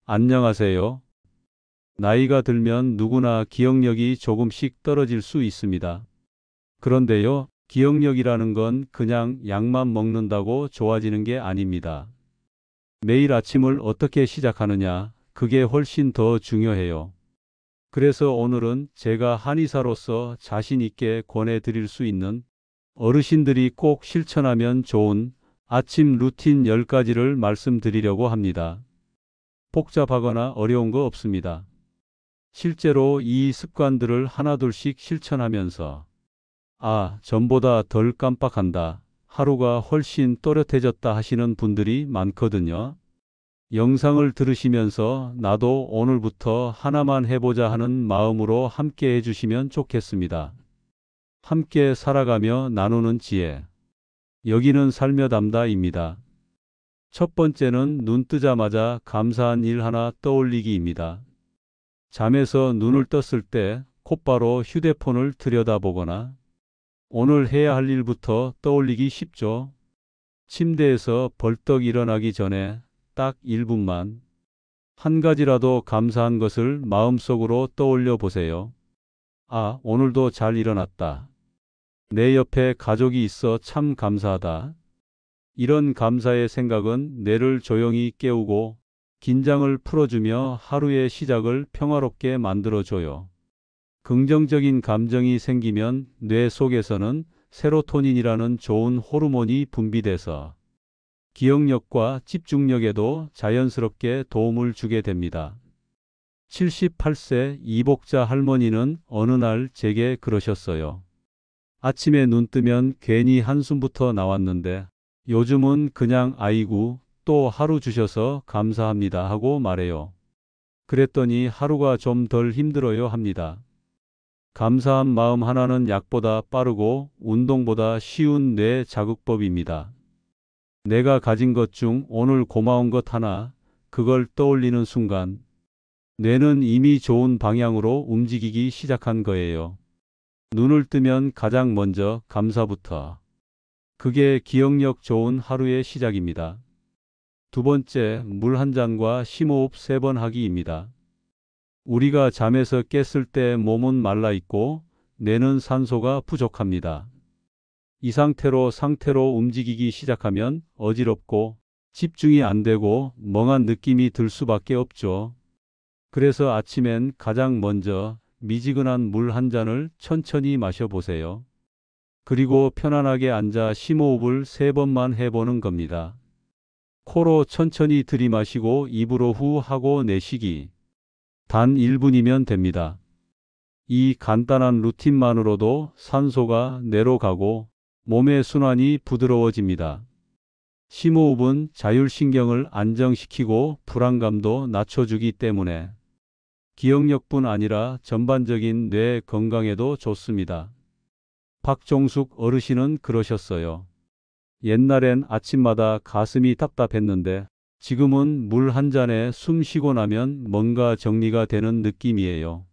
안녕하세요. 나이가 들면 누구나 기억력이 조금씩 떨어질 수 있습니다. 그런데요, 기억력이라는 건 그냥 약만 먹는다고 좋아지는 게 아닙니다. 매일 아침을 어떻게 시작하느냐, 그게 훨씬 더 중요해요. 그래서 오늘은 제가 한의사로서 자신 있게 권해드릴 수 있는 어르신들이 꼭 실천하면 좋은 아침 루틴 10가지를 말씀드리려고 합니다. 복잡하거나 어려운 거 없습니다. 실제로 이 습관들을 하나둘씩 실천하면서 전보다 덜 깜빡한다, 하루가 훨씬 또렷해졌다 하시는 분들이 많거든요. 영상을 들으시면서 나도 오늘부터 하나만 해보자 하는 마음으로 함께 해주시면 좋겠습니다. 함께 살아가며 나누는 지혜. 여기는 살며담다입니다. 첫 번째는 눈 뜨자마자 감사한 일 하나 떠올리기입니다. 잠에서 눈을 떴을 때 곧바로 휴대폰을 들여다보거나 오늘 해야 할 일부터 떠올리기 쉽죠. 침대에서 벌떡 일어나기 전에 딱 1분만 한 가지라도 감사한 것을 마음속으로 떠올려 보세요. 오늘도 잘 일어났다. 내 옆에 가족이 있어 참 감사하다. 이런 감사의 생각은 뇌를 조용히 깨우고 긴장을 풀어주며 하루의 시작을 평화롭게 만들어줘요. 긍정적인 감정이 생기면 뇌 속에서는 세로토닌이라는 좋은 호르몬이 분비돼서 기억력과 집중력에도 자연스럽게 도움을 주게 됩니다. 78세 이복자 할머니는 어느 날 제게 그러셨어요. 아침에 눈 뜨면 괜히 한숨부터 나왔는데 요즘은 그냥 아이고 또 하루 주셔서 감사합니다 하고 말해요. 그랬더니 하루가 좀 덜 힘들어요 합니다. 감사한 마음 하나는 약보다 빠르고 운동보다 쉬운 뇌 자극법입니다. 내가 가진 것 중 오늘 고마운 것 하나, 그걸 떠올리는 순간 뇌는 이미 좋은 방향으로 움직이기 시작한 거예요. 눈을 뜨면 가장 먼저 감사부터. 그게 기억력 좋은 하루의 시작입니다. 두 번째, 물 한 잔과 심호흡 3번 하기입니다. 우리가 잠에서 깼을 때 몸은 말라있고 뇌는 산소가 부족합니다. 이 상태로 움직이기 시작하면 어지럽고 집중이 안 되고 멍한 느낌이 들 수밖에 없죠. 그래서 아침엔 가장 먼저 미지근한 물 한 잔을 천천히 마셔보세요. 그리고 편안하게 앉아 심호흡을 3번만 해보는 겁니다. 코로 천천히 들이마시고 입으로 후 하고 내쉬기. 단 1분이면 됩니다. 이 간단한 루틴만으로도 산소가 뇌로 가고 몸의 순환이 부드러워집니다. 심호흡은 자율신경을 안정시키고 불안감도 낮춰주기 때문에 기억력뿐 아니라 전반적인 뇌 건강에도 좋습니다. 박종숙 어르신은 그러셨어요. 옛날엔 아침마다 가슴이 답답했는데 지금은 물 한 잔에 숨 쉬고 나면 뭔가 정리가 되는 느낌이에요.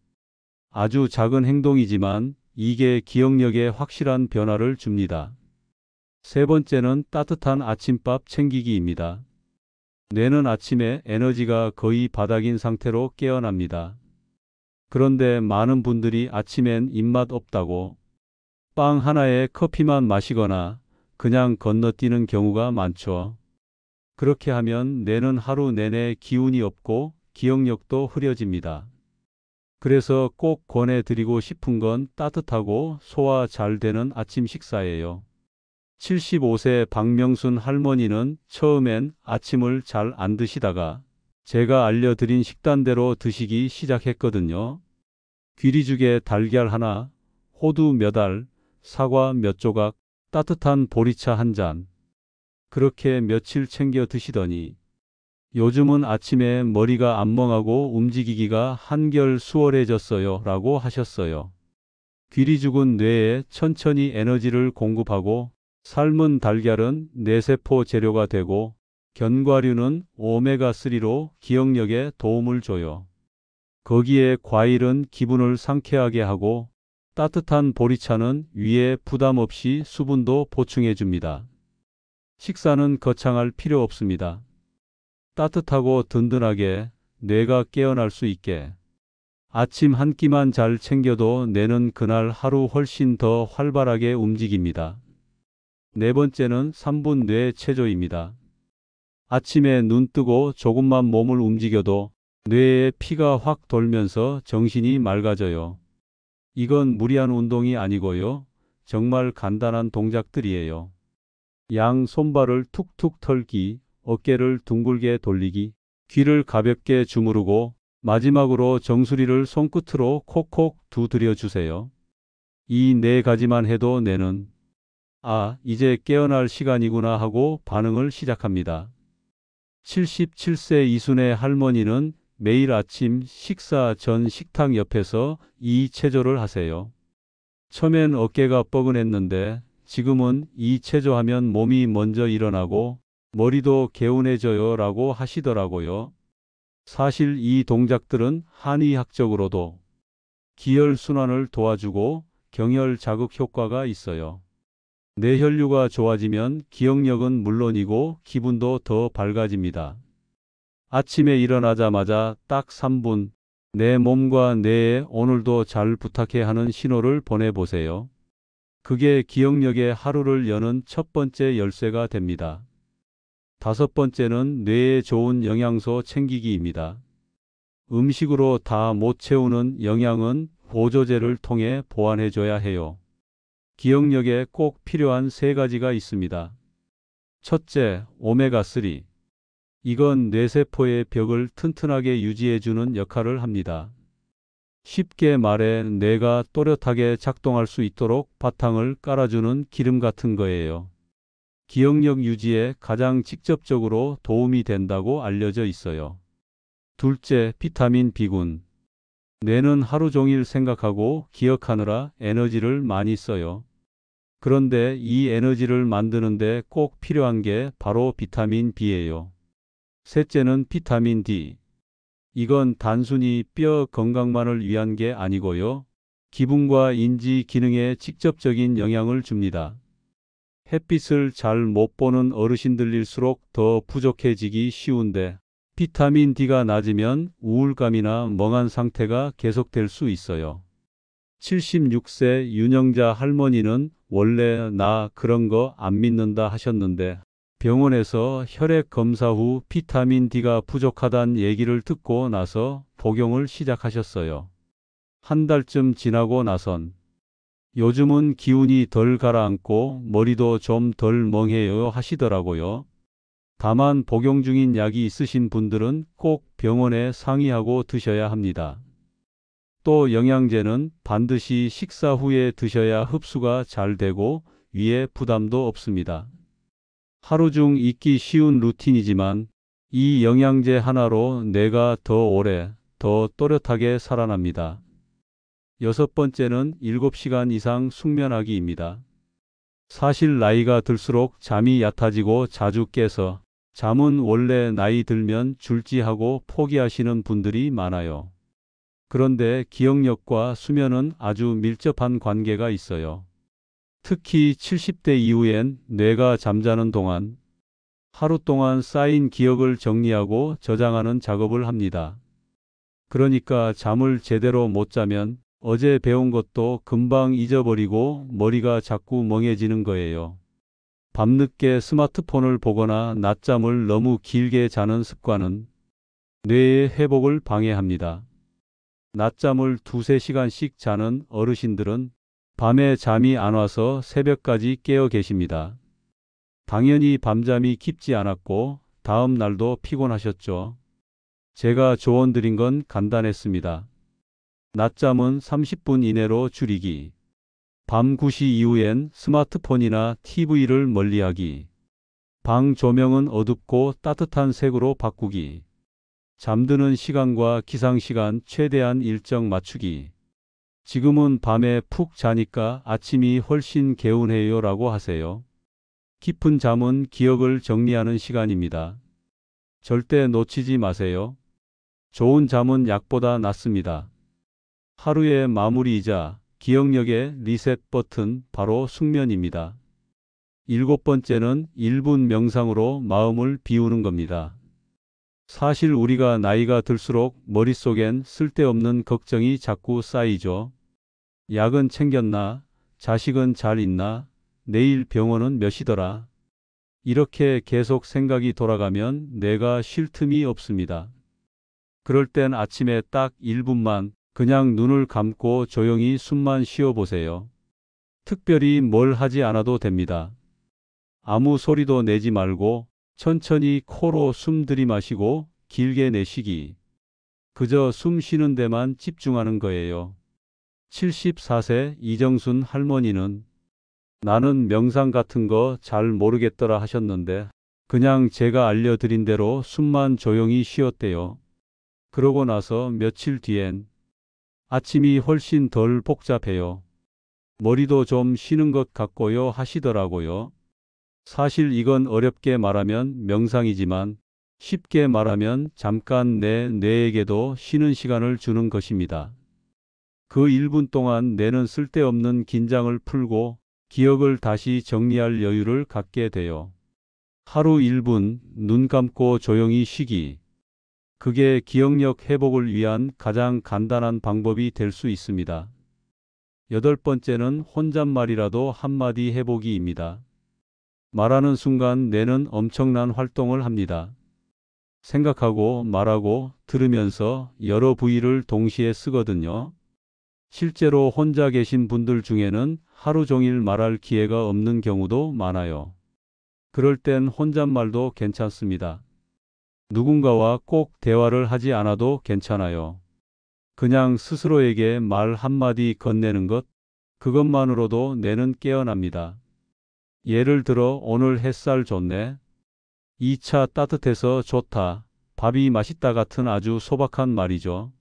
아주 작은 행동이지만 이게 기억력에 확실한 변화를 줍니다. 세 번째는 따뜻한 아침밥 챙기기입니다. 뇌는 아침에 에너지가 거의 바닥인 상태로 깨어납니다. 그런데 많은 분들이 아침엔 입맛 없다고 빵 하나에 커피만 마시거나 그냥 건너뛰는 경우가 많죠. 그렇게 하면 뇌는 하루 내내 기운이 없고 기억력도 흐려집니다. 그래서 꼭 권해드리고 싶은 건 따뜻하고 소화 잘 되는 아침 식사예요. 75세 박명순 할머니는 처음엔 아침을 잘 안 드시다가 제가 알려드린 식단대로 드시기 시작했거든요. 귀리죽에 달걀 하나, 호두 몇 알, 사과 몇 조각, 따뜻한 보리차 한 잔. 그렇게 며칠 챙겨 드시더니 요즘은 아침에 머리가 안 멍하고 움직이기가 한결 수월해졌어요 라고 하셨어요. 귀리죽은 뇌에 천천히 에너지를 공급하고 삶은 달걀은 뇌세포 재료가 되고 견과류는 오메가3로 기억력에 도움을 줘요. 거기에 과일은 기분을 상쾌하게 하고 따뜻한 보리차는 위에 부담 없이 수분도 보충해 줍니다. 식사는 거창할 필요 없습니다. 따뜻하고 든든하게 뇌가 깨어날 수 있게. 아침 한 끼만 잘 챙겨도 뇌는 그날 하루 훨씬 더 활발하게 움직입니다. 네 번째는 3분 뇌 체조입니다. 아침에 눈 뜨고 조금만 몸을 움직여도 뇌에 피가 확 돌면서 정신이 맑아져요. 이건 무리한 운동이 아니고요. 정말 간단한 동작들이에요. 양 손발을 툭툭 털기, 어깨를 둥글게 돌리기, 귀를 가볍게 주무르고 마지막으로 정수리를 손끝으로 콕콕 두드려 주세요. 이 네 가지만 해도 뇌는 아, 이제 깨어날 시간이구나 하고 반응을 시작합니다. 77세 이순의 할머니는 매일 아침 식사 전 식탁 옆에서 이 체조를 하세요. 처음엔 어깨가 뻐근했는데 지금은 이 체조하면 몸이 먼저 일어나고 머리도 개운해져요 라고 하시더라고요. 사실 이 동작들은 한의학적으로도 기혈순환을 도와주고 경혈 자극 효과가 있어요. 뇌혈류가 좋아지면 기억력은 물론이고 기분도 더 밝아집니다. 아침에 일어나자마자 딱 3분 내 몸과 뇌에 오늘도 잘 부탁해 하는 신호를 보내보세요. 그게 기억력의 하루를 여는 첫 번째 열쇠가 됩니다. 다섯 번째는 뇌에 좋은 영양소 챙기기입니다. 음식으로 다 못 채우는 영양은 보조제를 통해 보완해줘야 해요. 기억력에 꼭 필요한 세 가지가 있습니다. 첫째, 오메가3. 이건 뇌세포의 벽을 튼튼하게 유지해주는 역할을 합니다. 쉽게 말해 뇌가 또렷하게 작동할 수 있도록 바탕을 깔아주는 기름 같은 거예요. 기억력 유지에 가장 직접적으로 도움이 된다고 알려져 있어요. 둘째, 비타민 B군. 뇌는 하루 종일 생각하고 기억하느라 에너지를 많이 써요. 그런데 이 에너지를 만드는데 꼭 필요한 게 바로 비타민 B예요. 셋째는 비타민 D. 이건 단순히 뼈 건강만을 위한 게 아니고요. 기분과 인지 기능에 직접적인 영향을 줍니다. 햇빛을 잘 못 보는 어르신들일수록 더 부족해지기 쉬운데 비타민 D가 낮으면 우울감이나 멍한 상태가 계속될 수 있어요. 76세 윤영자 할머니는 원래 나 그런 거 안 믿는다 하셨는데 병원에서 혈액 검사 후 비타민 D가 부족하다는 얘기를 듣고 나서 복용을 시작하셨어요. 한 달쯤 지나고 나선 요즘은 기운이 덜 가라앉고 머리도 좀 덜 멍해요 하시더라고요. 다만 복용 중인 약이 있으신 분들은 꼭 병원에 상의하고 드셔야 합니다. 또 영양제는 반드시 식사 후에 드셔야 흡수가 잘 되고 위에 부담도 없습니다. 하루 중 잊기 쉬운 루틴이지만 이 영양제 하나로 뇌가 더 오래, 더 또렷하게 살아납니다. 여섯 번째는 7시간 이상 숙면하기입니다. 사실 나이가 들수록 잠이 얕아지고 자주 깨서 잠은 원래 나이 들면 줄지 하고 포기하시는 분들이 많아요. 그런데 기억력과 수면은 아주 밀접한 관계가 있어요. 특히 70대 이후엔 뇌가 잠자는 동안 하루 동안 쌓인 기억을 정리하고 저장하는 작업을 합니다. 그러니까 잠을 제대로 못 자면 어제 배운 것도 금방 잊어버리고 머리가 자꾸 멍해지는 거예요. 밤늦게 스마트폰을 보거나 낮잠을 너무 길게 자는 습관은 뇌의 회복을 방해합니다. 낮잠을 2~3시간씩 자는 어르신들은 밤에 잠이 안 와서 새벽까지 깨어 계십니다. 당연히 밤잠이 깊지 않았고 다음 날도 피곤하셨죠. 제가 조언 드린 건 간단했습니다. 낮잠은 30분 이내로 줄이기. 밤 9시 이후엔 스마트폰이나 TV를 멀리하기. 방 조명은 어둡고 따뜻한 색으로 바꾸기. 잠드는 시간과 기상시간 최대한 일정 맞추기. 지금은 밤에 푹 자니까 아침이 훨씬 개운해요 라고 하세요. 깊은 잠은 기억을 정리하는 시간입니다. 절대 놓치지 마세요. 좋은 잠은 약보다 낫습니다. 하루의 마무리이자 기억력의 리셋 버튼 바로 숙면입니다. 일곱 번째는 1분 명상으로 마음을 비우는 겁니다. 사실 우리가 나이가 들수록 머릿속엔 쓸데없는 걱정이 자꾸 쌓이죠. 약은 챙겼나? 자식은 잘 있나? 내일 병원은 몇이더라? 이렇게 계속 생각이 돌아가면 뇌가 쉴 틈이 없습니다. 그럴 땐 아침에 딱 1분만 그냥 눈을 감고 조용히 숨만 쉬어 보세요. 특별히 뭘 하지 않아도 됩니다. 아무 소리도 내지 말고 천천히 코로 숨 들이마시고 길게 내쉬기. 그저 숨 쉬는 데만 집중하는 거예요. 74세 이정순 할머니는 나는 명상 같은 거 잘 모르겠더라 하셨는데 그냥 제가 알려드린 대로 숨만 조용히 쉬었대요. 그러고 나서 며칠 뒤엔 아침이 훨씬 덜 복잡해요. 머리도 좀 쉬는 것 같고요 하시더라고요. 사실 이건 어렵게 말하면 명상이지만 쉽게 말하면 잠깐 내 뇌에게도 쉬는 시간을 주는 것입니다. 그 1분 동안 뇌는 쓸데없는 긴장을 풀고 기억을 다시 정리할 여유를 갖게 돼요. 하루 1분 눈 감고 조용히 쉬기. 그게 기억력 회복을 위한 가장 간단한 방법이 될 수 있습니다. 8번째는 혼잣말이라도 한마디 해보기입니다. 말하는 순간 뇌는 엄청난 활동을 합니다. 생각하고 말하고 들으면서 여러 부위를 동시에 쓰거든요. 실제로 혼자 계신 분들 중에는 하루 종일 말할 기회가 없는 경우도 많아요. 그럴 땐 혼잣말도 괜찮습니다. 누군가와 꼭 대화를 하지 않아도 괜찮아요. 그냥 스스로에게 말 한마디 건네는 것, 그것만으로도 뇌는 깨어납니다. 예를 들어 오늘 햇살 좋네. 이 차 따뜻해서 좋다. 밥이 맛있다 같은 아주 소박한 말이죠.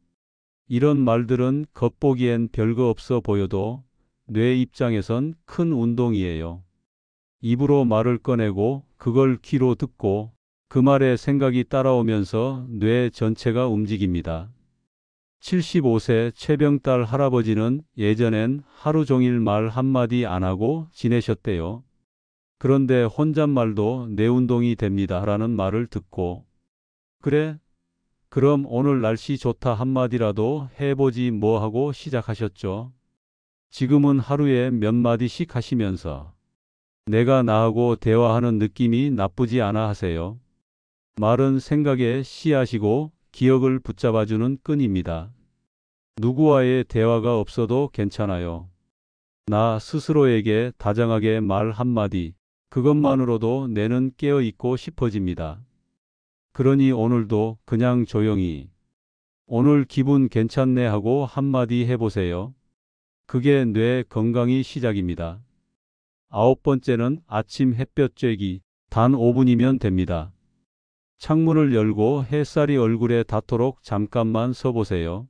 이런 말들은 겉보기엔 별거 없어 보여도 뇌 입장에선 큰 운동이에요. 입으로 말을 꺼내고 그걸 귀로 듣고 그 말에 생각이 따라오면서 뇌 전체가 움직입니다. 75세 최병딸 할아버지는 예전엔 하루 종일 말 한마디 안 하고 지내셨대요. 그런데 혼잣말도 뇌 운동이 됩니다 라는 말을 듣고 그래? 그럼 오늘 날씨 좋다 한마디라도 해보지 뭐 하고 시작하셨죠. 지금은 하루에 몇 마디씩 하시면서 내가 나하고 대화하는 느낌이 나쁘지 않아 하세요. 말은 생각의 씨앗이고 기억을 붙잡아주는 끈입니다. 누구와의 대화가 없어도 괜찮아요. 나 스스로에게 다정하게 말 한마디, 그것만으로도 뇌는 깨어있고 싶어집니다. 그러니 오늘도 그냥 조용히 오늘 기분 괜찮네 하고 한마디 해보세요. 그게 뇌 건강이 시작입니다. 9번째는 아침 햇볕 쬐기. 단 5분이면 됩니다. 창문을 열고 햇살이 얼굴에 닿도록 잠깐만 서보세요.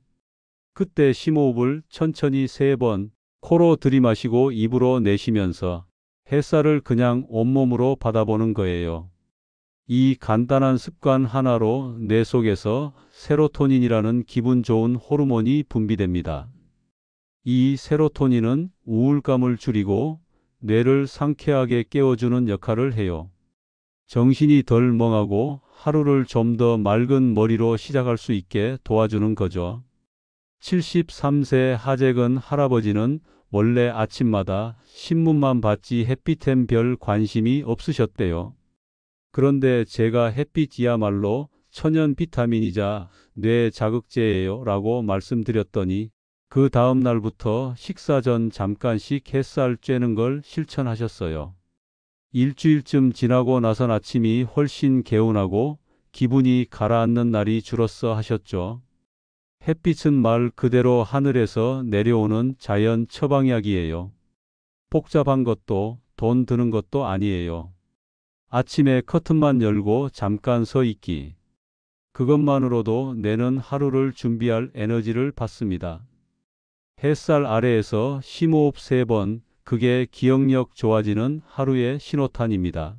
그때 심호흡을 천천히 3번 코로 들이마시고 입으로 내쉬면서 햇살을 그냥 온몸으로 받아보는 거예요. 이 간단한 습관 하나로 뇌 속에서 세로토닌이라는 기분 좋은 호르몬이 분비됩니다. 이 세로토닌은 우울감을 줄이고 뇌를 상쾌하게 깨워주는 역할을 해요. 정신이 덜 멍하고 하루를 좀 더 맑은 머리로 시작할 수 있게 도와주는 거죠. 73세 하재근 할아버지는 원래 아침마다 신문만 봤지 햇빛엔 별 관심이 없으셨대요. 그런데 제가 햇빛이야말로 천연 비타민이자 뇌 자극제예요 라고 말씀드렸더니 그 다음 날부터 식사 전 잠깐씩 햇살 쬐는 걸 실천하셨어요. 일주일쯤 지나고 나선 아침이 훨씬 개운하고 기분이 가라앉는 날이 줄었어 하셨죠. 햇빛은 말 그대로 하늘에서 내려오는 자연 처방약이에요. 복잡한 것도 돈 드는 것도 아니에요. 아침에 커튼만 열고 잠깐 서 있기. 그것만으로도 뇌는 하루를 준비할 에너지를 받습니다. 햇살 아래에서 심호흡 3번, 그게 기억력 좋아지는 하루의 신호탄입니다.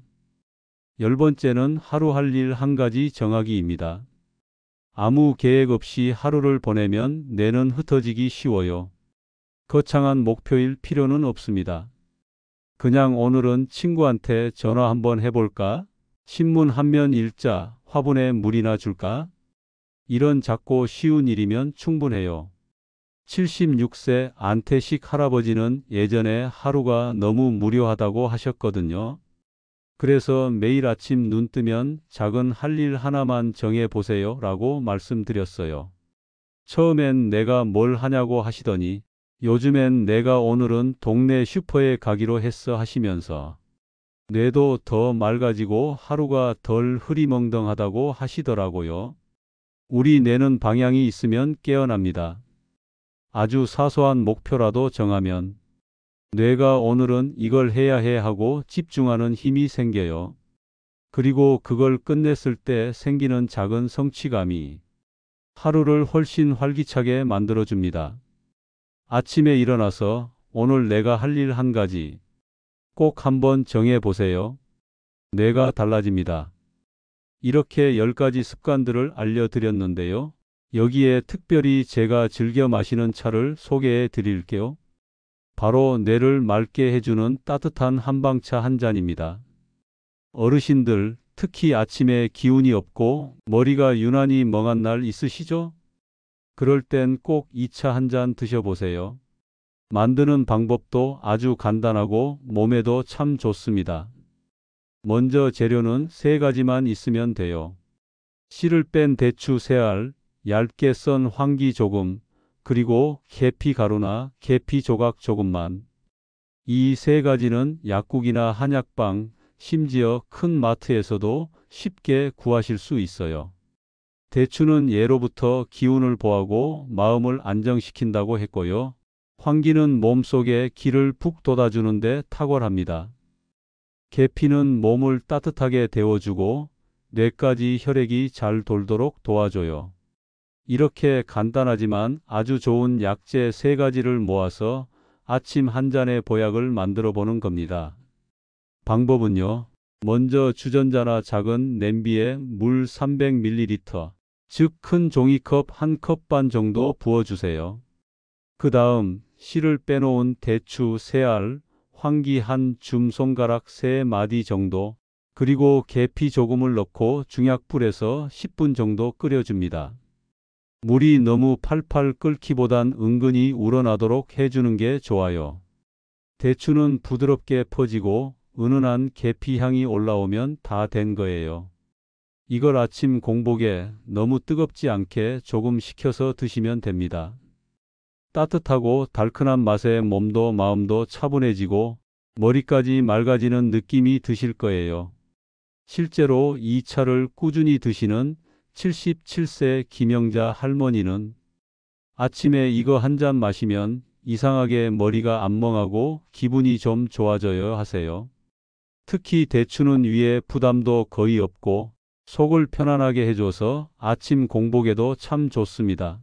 10번째는 하루 할 일 한 가지 정하기입니다. 아무 계획 없이 하루를 보내면 뇌는 흩어지기 쉬워요. 거창한 목표일 필요는 없습니다. 그냥 오늘은 친구한테 전화 한번 해볼까? 신문 한 면 읽자. 화분에 물이나 줄까? 이런 작고 쉬운 일이면 충분해요. 76세 안태식 할아버지는 예전에 하루가 너무 무료하다고 하셨거든요. 그래서 매일 아침 눈 뜨면 작은 할 일 하나만 정해 보세요 라고 말씀드렸어요. 처음엔 내가 뭘 하냐고 하시더니 요즘엔 내가 오늘은 동네 슈퍼에 가기로 했어 하시면서 뇌도 더 맑아지고 하루가 덜 흐리멍덩하다고 하시더라고요. 우리 뇌는 방향이 있으면 깨어납니다. 아주 사소한 목표라도 정하면 뇌가 오늘은 이걸 해야 해 하고 집중하는 힘이 생겨요. 그리고 그걸 끝냈을 때 생기는 작은 성취감이 하루를 훨씬 활기차게 만들어줍니다. 아침에 일어나서 오늘 내가 할 일 한 가지 꼭 한번 정해 보세요. 뇌가 달라집니다. 이렇게 10가지 습관들을 알려드렸는데요. 여기에 특별히 제가 즐겨 마시는 차를 소개해 드릴게요. 바로 뇌를 맑게 해주는 따뜻한 한방차 한 잔입니다. 어르신들, 특히 아침에 기운이 없고 머리가 유난히 멍한 날 있으시죠? 그럴 땐 꼭 이 차 한 잔 드셔보세요. 만드는 방법도 아주 간단하고 몸에도 참 좋습니다. 먼저 재료는 3가지만 있으면 돼요. 씨를 뺀 대추 3알, 얇게 썬 황기 조금, 그리고 계피 가루나 계피 조각 조금만. 이 3가지는 약국이나 한약방, 심지어 큰 마트에서도 쉽게 구하실 수 있어요. 대추는 예로부터 기운을 보하고 마음을 안정시킨다고 했고요. 황기는 몸속에 기를 푹 돋아주는데 탁월합니다. 계피는 몸을 따뜻하게 데워주고 뇌까지 혈액이 잘 돌도록 도와줘요. 이렇게 간단하지만 아주 좋은 약재 3가지를 모아서 아침 한 잔의 보약을 만들어 보는 겁니다. 방법은요. 먼저 주전자나 작은 냄비에 물 300ml, 즉 큰 종이컵 1컵 반 정도 부어주세요. 그 다음 씨를 빼놓은 대추 3알, 황기 한 줌손가락 3마디 정도, 그리고 계피 조금을 넣고 중약불에서 10분 정도 끓여줍니다. 물이 너무 팔팔 끓기보단 은근히 우러나도록 해주는 게 좋아요. 대추는 부드럽게 퍼지고 은은한 계피 향이 올라오면 다 된 거예요. 이걸 아침 공복에 너무 뜨겁지 않게 조금 식혀서 드시면 됩니다. 따뜻하고 달큰한 맛에 몸도 마음도 차분해지고 머리까지 맑아지는 느낌이 드실 거예요. 실제로 이 차를 꾸준히 드시는 77세 김영자 할머니는 아침에 이거 한 잔 마시면 이상하게 머리가 안 멍하고 기분이 좀 좋아져요 하세요. 특히 대추는 위에 부담도 거의 없고 속을 편안하게 해줘서 아침 공복에도 참 좋습니다.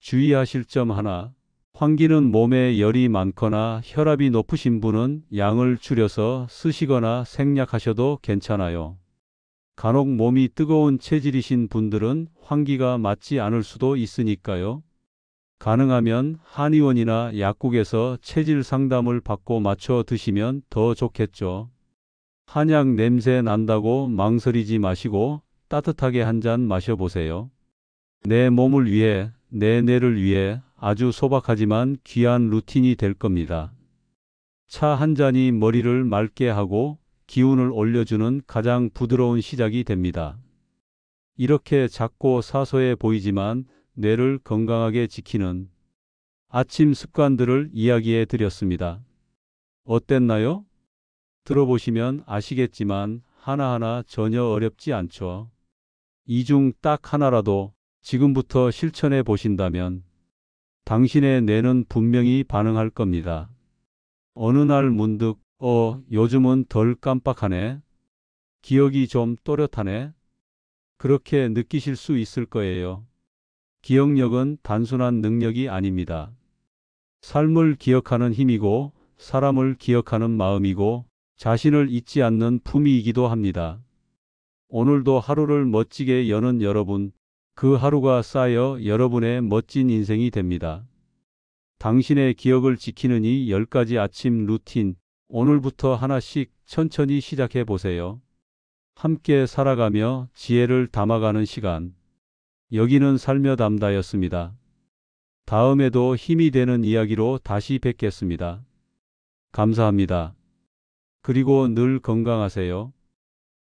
주의하실 점 하나. 황기는 몸에 열이 많거나 혈압이 높으신 분은 양을 줄여서 쓰시거나 생략하셔도 괜찮아요. 간혹 몸이 뜨거운 체질이신 분들은 황기가 맞지 않을 수도 있으니까요. 가능하면 한의원이나 약국에서 체질 상담을 받고 맞춰 드시면 더 좋겠죠. 한약 냄새 난다고 망설이지 마시고 따뜻하게 한 잔 마셔보세요. 내 몸을 위해, 내 뇌를 위해 아주 소박하지만 귀한 루틴이 될 겁니다. 차 한 잔이 머리를 맑게 하고 기운을 올려주는 가장 부드러운 시작이 됩니다. 이렇게 작고 사소해 보이지만 뇌를 건강하게 지키는 아침 습관들을 이야기해 드렸습니다. 어땠나요? 들어보시면 아시겠지만 하나하나 전혀 어렵지 않죠. 이 중 딱 하나라도 지금부터 실천해 보신다면 당신의 뇌는 분명히 반응할 겁니다. 어느 날 문득 요즘은 덜 깜빡하네. 기억이 좀 또렷하네. 그렇게 느끼실 수 있을 거예요. 기억력은 단순한 능력이 아닙니다. 삶을 기억하는 힘이고 사람을 기억하는 마음이고 자신을 잊지 않는 품위이기도 합니다. 오늘도 하루를 멋지게 여는 여러분, 그 하루가 쌓여 여러분의 멋진 인생이 됩니다. 당신의 기억을 지키는 이 10가지 아침 루틴, 오늘부터 하나씩 천천히 시작해 보세요. 함께 살아가며 지혜를 담아가는 시간. 여기는 살며담다였습니다. 다음에도 힘이 되는 이야기로 다시 뵙겠습니다. 감사합니다. 그리고 늘 건강하세요.